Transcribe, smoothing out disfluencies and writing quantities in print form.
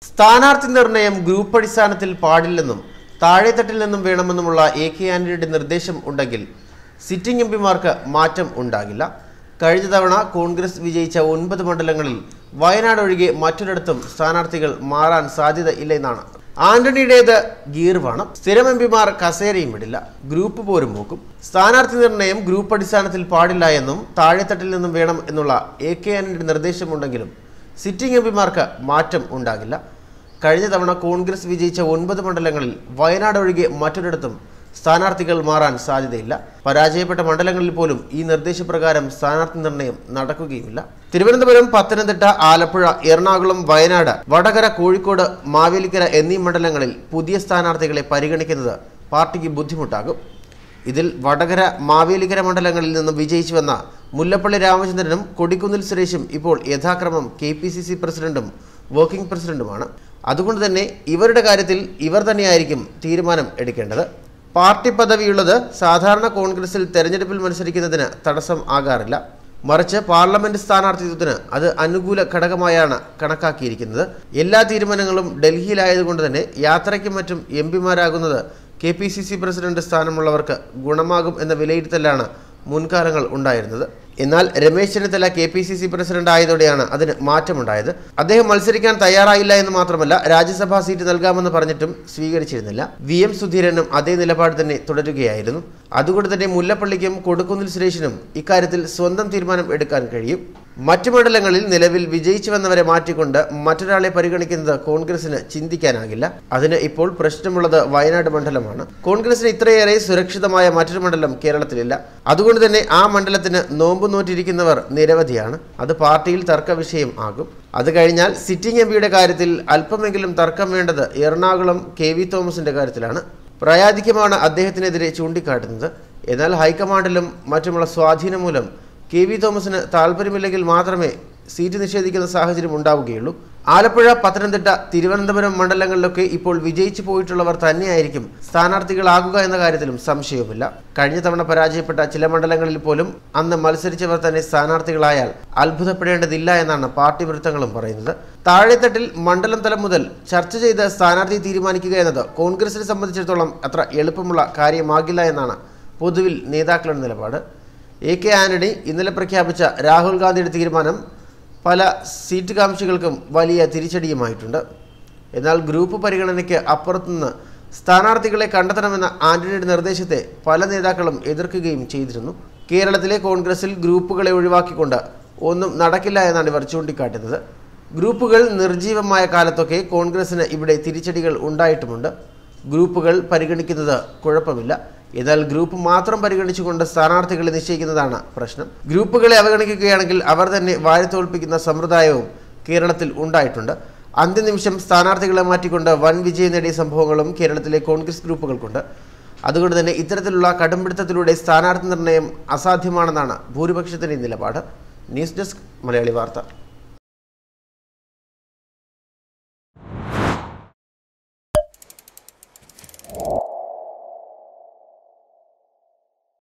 സ്ഥാനാർത്ഥി നിർണയം ഗ്രൂപ്പ് അടിസ്ഥാനത്തിൽ പാടില്ലെന്നും താഴെത്തട്ടിൽ നിന്നും വേണമെന്നുമുള്ള എ.കെ. ആന്റണിയുടെ നിർദ്ദേശം ഉണ്ടെങ്കിൽ സിറ്റിംഗ് എംപിമാർക്ക് മാറ്റം ഉണ്ടാകില്ല. കഴിഞ്ഞ തവണ കോൺഗ്രസ് വിജയിച്ച 9 മണ്ഡലങ്ങളിൽ വയനാട് ഒഴികെ മറ്റൊരിടത്തും സ്ഥാനാർത്ഥികൾ മാറാൻ സാധ്യത ഇല്ലെന്നാണ്. ആന്റണിയുടേത് ഗീർവാണം. സ്ഥിരം എംപിമാർ കസേരയും വിടില്ല, ഗ്രൂപ്പ് പോരും നോക്കും. സ്ഥാനാർത്ഥി നിർണയം ഗ്രൂപ്പ് അടിസ്ഥാനത്തിൽ പാടില്ല എന്നും താഴെത്തട്ടിൽ നിന്നും വേണം എന്നുള്ള എ.കെ. ആന്റണിയുടെ നിർദ്ദേശമുണ്ടെങ്കിലും സിറ്റിംഗ് എംപിമാർക്ക് മാറ്റം ഉണ്ടാകില്ല. കഴിഞ്ഞ തവണ കോൺഗ്രസ് വിജയിച്ച 9 മണ്ഡലങ്ങളിൽ വയനാട് ഒഴികെ മറ്റൊരിടത്തും സ്ഥാനാർത്ഥികൾ മാറാൻ സാധ്യതയില്ല. പരാജയപ്പെട്ട മണ്ഡലങ്ങളിൽ പോലും ഈ നിർദ്ദേശപ്രകാരം സ്ഥാനാർത്ഥി നിർണയം നടക്കുകയുമില്ല. തിരുവനന്തപുരം, പത്തനംതിട്ട, ആലപ്പുഴ, എറണാകുളം, വയനാട്, വടകര, കോഴിക്കോട്, മാവേലിക്കര എന്നീ മണ്ഡലങ്ങളിൽ പുതിയ സ്ഥാനാർത്ഥികളെ പരിഗണിക്കുന്നത് പാർട്ടിക്ക് ബുദ്ധിമുട്ടാകും. ഇതിൽ വടകര, മാവേലിക്കര മണ്ഡലങ്ങളിൽ നിന്ന് വിജയിച്ചു വന്ന മുല്ലപ്പള്ളി രാമചന്ദ്രനും കൊടിക്കുന്നിൽ സുരേഷും ഇപ്പോൾ യഥാക്രമം KPCC പ്രസിഡന്റും വർക്കിംഗ് പ്രസിഡന്റുമാണ്. അതുകൊണ്ട് തന്നെ ഇവരുടെ കാര്യത്തിൽ ഇവർ തന്നെയായിരിക്കും തീരുമാനം എടുക്കേണ്ടത്. പാർട്ടി പദവിയുള്ളത് സാധാരണ കോൺഗ്രസിൽ തെരഞ്ഞെടുപ്പിൽ മത്സരിക്കുന്നതിന് തടസ്സം ആകാറില്ല. മറിച്ച് പാർലമെന്റ് സ്ഥാനാർത്ഥിത്വത്തിന് അത് അനുകൂല ഘടകമായാണ് കണക്കാക്കിയിരിക്കുന്നത്. എല്ലാ തീരുമാനങ്ങളും ഡൽഹിയിലായതുകൊണ്ട് തന്നെ യാത്രയ്ക്കും മറ്റും എംപിമാരാകുന്നത് KPCC പ്രസിഡന്റ് സ്ഥാനമുള്ളവർക്ക് ഗുണമാകും എന്ന വിലയിരുത്തലാണ് മുൻകാലങ്ങൾ ഉണ്ടായിരുന്നത്. എന്നാൽ രമേശ് ചെന്നിത്തല KPCC പ്രസിഡന്റ് ആയതോടെയാണ് അതിന് മാറ്റമുണ്ടായത്. അദ്ദേഹം മത്സരിക്കാൻ തയ്യാറായില്ല എന്ന് മാത്രമല്ല, രാജ്യസഭാ സീറ്റ് നൽകാമെന്ന് പറഞ്ഞിട്ടും സ്വീകരിച്ചിരുന്നില്ല. VM സുധീരനും അതേ നിലപാട് തന്നെ തുടരുകയായിരുന്നു. അതുകൊണ്ട് തന്നെ മുല്ലപ്പള്ളിക്കും കൊടിക്കുന്നിൽ സുരേഷിനും ഇക്കാര്യത്തിൽ സ്വന്തം തീരുമാനം എടുക്കാൻ കഴിയും. മറ്റു മണ്ഡലങ്ങളിൽ നിലവിൽ വിജയിച്ചു വന്നവരെ മാറ്റിക്കൊണ്ട് മറ്റൊരാളെ പരിഗണിക്കുന്നത് കോൺഗ്രസിന് ചിന്തിക്കാനാകില്ല. അതിന് ഇപ്പോൾ പ്രശ്നമുള്ളത് വയനാട് മണ്ഡലമാണ്. കോൺഗ്രസിന് ഇത്രയേറെ സുരക്ഷിതമായ മറ്റൊരു മണ്ഡലം കേരളത്തിലില്ല. അതുകൊണ്ട് തന്നെ ആ മണ്ഡലത്തിന് നോമ്പ് നോറ്റിരിക്കുന്നവർ നിരവധിയാണ്. അത് പാർട്ടിയിൽ തർക്ക വിഷയം ആകും. അത് കഴിഞ്ഞാൽ സിറ്റിംഗ് എംപിയുടെ കാര്യത്തിൽ അല്പമെങ്കിലും തർക്കം വേണ്ടത് എറണാകുളം KV തോമസിന്റെ കാര്യത്തിലാണ്. പ്രായാധിക്യമാണ് അദ്ദേഹത്തിനെതിരെ ചൂണ്ടിക്കാട്ടുന്നത്. എന്നാൽ ഹൈക്കമാൻഡിലും മറ്റുമുള്ള സ്വാധീനം മൂലം KV തോമസിന് താല്പര്യമില്ലെങ്കിൽ മാത്രമേ സീറ്റ് നിഷേധിക്കുന്ന സാഹചര്യം ഉണ്ടാവുകയുള്ളൂ. ആലപ്പുഴ, പത്തനംതിട്ട, തിരുവനന്തപുരം മണ്ഡലങ്ങളിലൊക്കെ ഇപ്പോൾ വിജയിച്ചു പോയിട്ടുള്ളവർ തന്നെയായിരിക്കും സ്ഥാനാർത്ഥികളാകുക എന്ന കാര്യത്തിലും സംശയവുമില്ല. കഴിഞ്ഞ തവണ പരാജയപ്പെട്ട ചില മണ്ഡലങ്ങളിൽ പോലും അന്ന് മത്സരിച്ചവർ തന്നെ സ്ഥാനാർത്ഥികളായാൽ അത്ഭുതപ്പെടേണ്ടതില്ല എന്നാണ് പാർട്ടി വൃത്തങ്ങളും പറയുന്നത്. താഴെത്തട്ടിൽ മണ്ഡലം തലം മുതൽ ചർച്ച ചെയ്ത് സ്ഥാനാർത്ഥി തീരുമാനിക്കുക എന്നത് കോൺഗ്രസിനെ സംബന്ധിച്ചിടത്തോളം അത്ര എളുപ്പമുള്ള കാര്യമാകില്ല എന്നാണ് പൊതുവിൽ നേതാക്കളുടെ നിലപാട്. എ.കെ. ആന്റണി ഇന്നലെ പ്രഖ്യാപിച്ച രാഹുൽ ഗാന്ധിയുടെ തീരുമാനം പല സീറ്റ് കാംക്ഷികൾക്കും വലിയ തിരിച്ചടിയുമായിട്ടുണ്ട്. എന്നാൽ ഗ്രൂപ്പ് പരിഗണനയ്ക്ക് അപ്പുറത്തുനിന്ന് സ്ഥാനാർത്ഥികളെ കണ്ടെത്തണമെന്ന ആന്റണിയുടെ നിർദ്ദേശത്തെ പല നേതാക്കളും എതിർക്കുകയും ചെയ്തിരുന്നു. കേരളത്തിലെ കോൺഗ്രസിൽ ഗ്രൂപ്പുകളെ ഒഴിവാക്കിക്കൊണ്ട് ഒന്നും നടക്കില്ല എന്നാണ് ഇവർ ചൂണ്ടിക്കാട്ടുന്നത്. ഗ്രൂപ്പുകൾ നിർജീവമായ കാലത്തൊക്കെ കോൺഗ്രസിന് ഇവിടെ തിരിച്ചടികൾ ഉണ്ടായിട്ടുമുണ്ട്. ഗ്രൂപ്പുകൾ പരിഗണിക്കുന്നത് കുഴപ്പമില്ല. എന്നാൽ ഗ്രൂപ്പ് മാത്രം പരിഗണിച്ചുകൊണ്ട് സ്ഥാനാർത്ഥികളെ നിശ്ചയിക്കുന്നതാണ് പ്രശ്നം. ഗ്രൂപ്പുകളെ അവഗണിക്കുകയാണെങ്കിൽ അവർ തന്നെ വാരിത്തോൽപ്പിക്കുന്ന സമ്പ്രദായവും കേരളത്തിൽ ഉണ്ടായിട്ടുണ്ട്. അന്ത്യനിമിഷം സ്ഥാനാർത്ഥികളെ മാറ്റിക്കൊണ്ട് വൻ വിജയം നേടിയ സംഭവങ്ങളും കേരളത്തിലെ കോൺഗ്രസ് ഗ്രൂപ്പുകൾക്കുണ്ട്. അതുകൊണ്ട് തന്നെ ഇത്തരത്തിലുള്ള കടുംപിടുത്തത്തിലൂടെ സ്ഥാനാർത്ഥി നിർണയം അസാധ്യമാണെന്നാണ് ഭൂരിപക്ഷത്തിൻ്റെ നിലപാട്. ന്യൂസ് ഡെസ്ക്, മലയാളി വാർത്ത.